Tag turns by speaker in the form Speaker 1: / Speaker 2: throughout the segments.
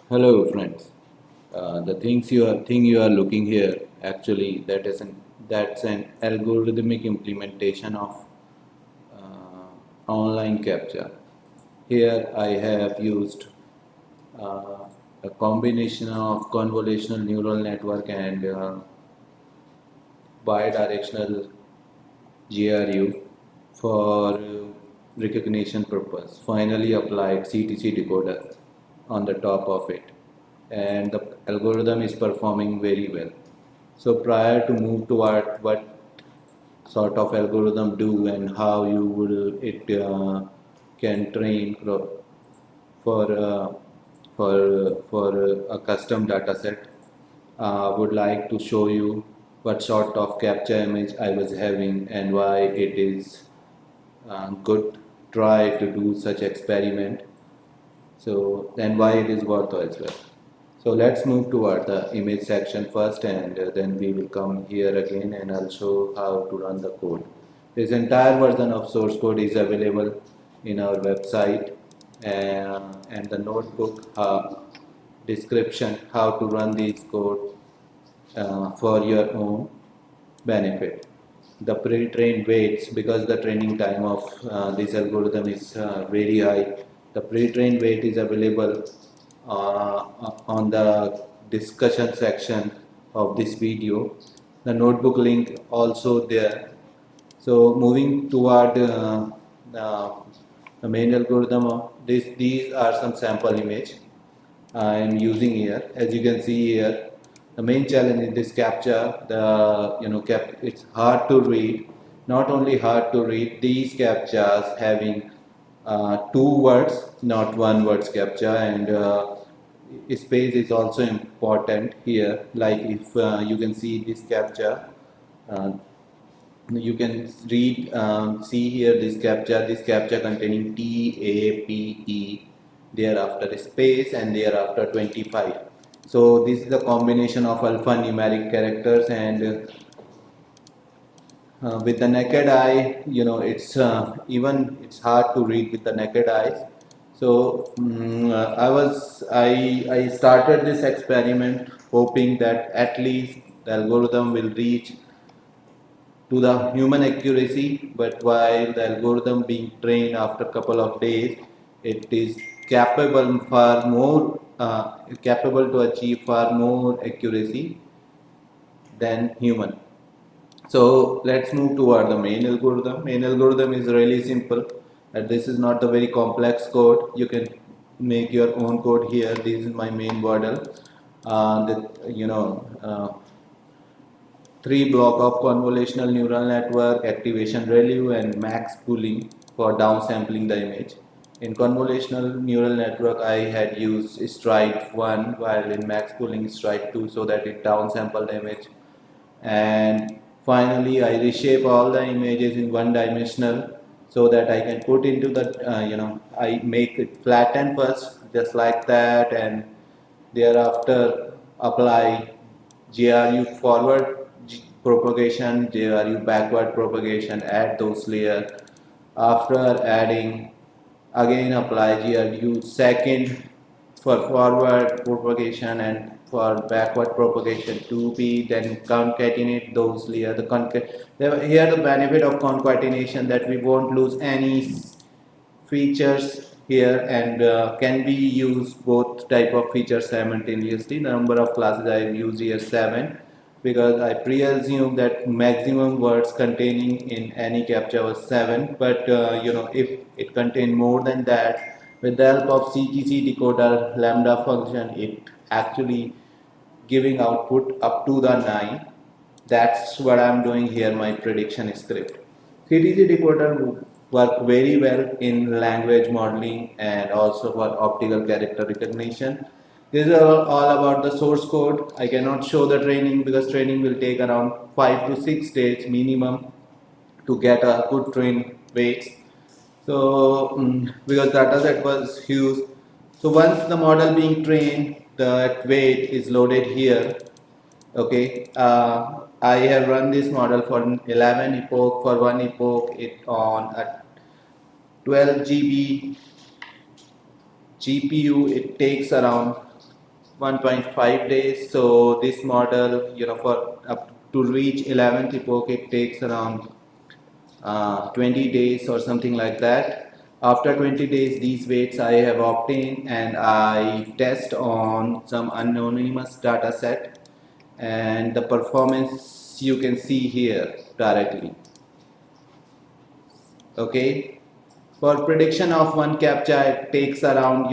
Speaker 1: Hello, friends. The thing you are looking here actually that's an algorithmic implementation of online captcha. Here I have used a combination of convolutional neural network and bidirectional GRU for recognition purpose. Finally applied CTC decoder on the top of it, and the algorithm is performing very well. So prior to move toward what sort of algorithm do and how you will it can train for uh, for a custom data set, would like to show you what sort of capture image I was having and why it is good try to do such experiment. So and why it is worth as well. So let's move toward the image section first, and then we will come here again and I'll show how to run the code. This entire version of source code is available in our website, and the notebook description how to run this code for your own benefit. The pre-trained weights, because the training time of this algorithm is very high, the pre-trained weight is available on the discussion section of this video. The notebook link also there. So moving toward the, the main algorithm, these are some sample image I am using here. As you can see here, the main challenge in this captcha, it's hard to read. Not only hard to read, these captchas having two words, not one words captcha, and space is also important here. Like if you can see this captcha, uh, you can read, see here this captcha containing TAPE, thereafter space and thereafter 25. So this is a combination of alphanumeric characters, and with the naked eye, it's hard to read with the naked eyes. So I started this experiment hoping that at least the algorithm will reach to the human accuracy, but while the algorithm being trained after a couple of days, it is capable to achieve far more accuracy than human. So let's move toward the main algorithm. Main algorithm is really simple. And this is not a very complex code. You can make your own code here. This is my main model. That three block of convolutional neural network, activation ReLU, and max pooling for downsampling the image. In convolutional neural network, I had used stride 1, while in max pooling stride 2, so that it downsampled the image. And finally, I reshape all the images in one dimensional so that I can put into I make it flatten first, just like that, and thereafter apply GRU forward propagation, GRU backward propagation, add those layers. After adding, again apply GRU second for forward propagation and for backward propagation to be, then concatenate those layers. Here the benefit of concatenation, that we won't lose any features here, and can be used both type of features simultaneously. The number of classes I have used here 7, because I pre-assume that maximum words containing in any captcha was 7, but if it contained more than that, with the help of CTC decoder lambda function, it actually giving output up to the 9. That's what I'm doing here, my prediction script. CTC decoder work very well in language modeling and also for optical character recognition. This is all about the source code. I cannot show the training because training will take around 5 to 6 days minimum to get a good train weights. So because data set was huge, so once the model being trained, that weight is loaded here. Okay, I have run this model for 11 epoch. For one epoch, it on a 12 GB GPU. It takes around 1.5 days. So this model, for up to reach 11th epoch, it takes around 20 days or something like that. After 20 days, these weights I have obtained and I test on some anonymous data set, and the performance you can see here directly. Okay, for prediction of one captcha it takes around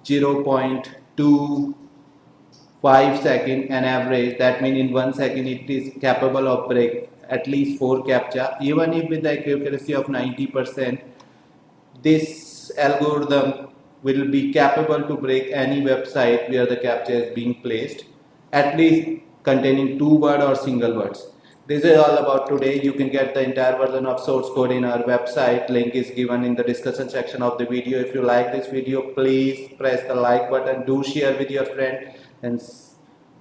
Speaker 1: 0.25 second an average. That means in 1 second it is capable of break at least 4 captcha. Even if with the accuracy of 90%, this algorithm will be capable to break any website where the captcha is being placed, at least containing 2 word or single words. This is all about today. You can get the entire version of source code in our website. Link is given in the discussion section of the video. If you like this video, please press the like button. Do share with your friend and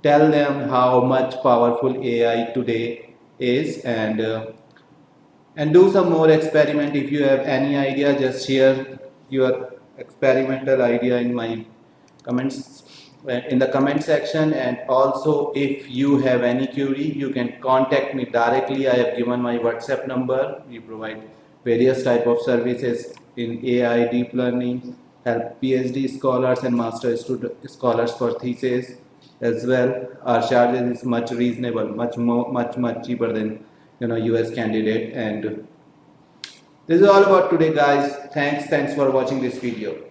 Speaker 1: tell them how much powerful AI today is, and do some more experiment. If you have any idea, just share your experimental idea in my comments, in the comment section. And also if you have any query, you can contact me directly. I have given my WhatsApp number. We provide various type of services in AI, deep learning, help PhD scholars and master scholars for thesis as well. Our charges is much reasonable, much cheaper than US candidate. And this is all about today, guys. Thanks for watching this video.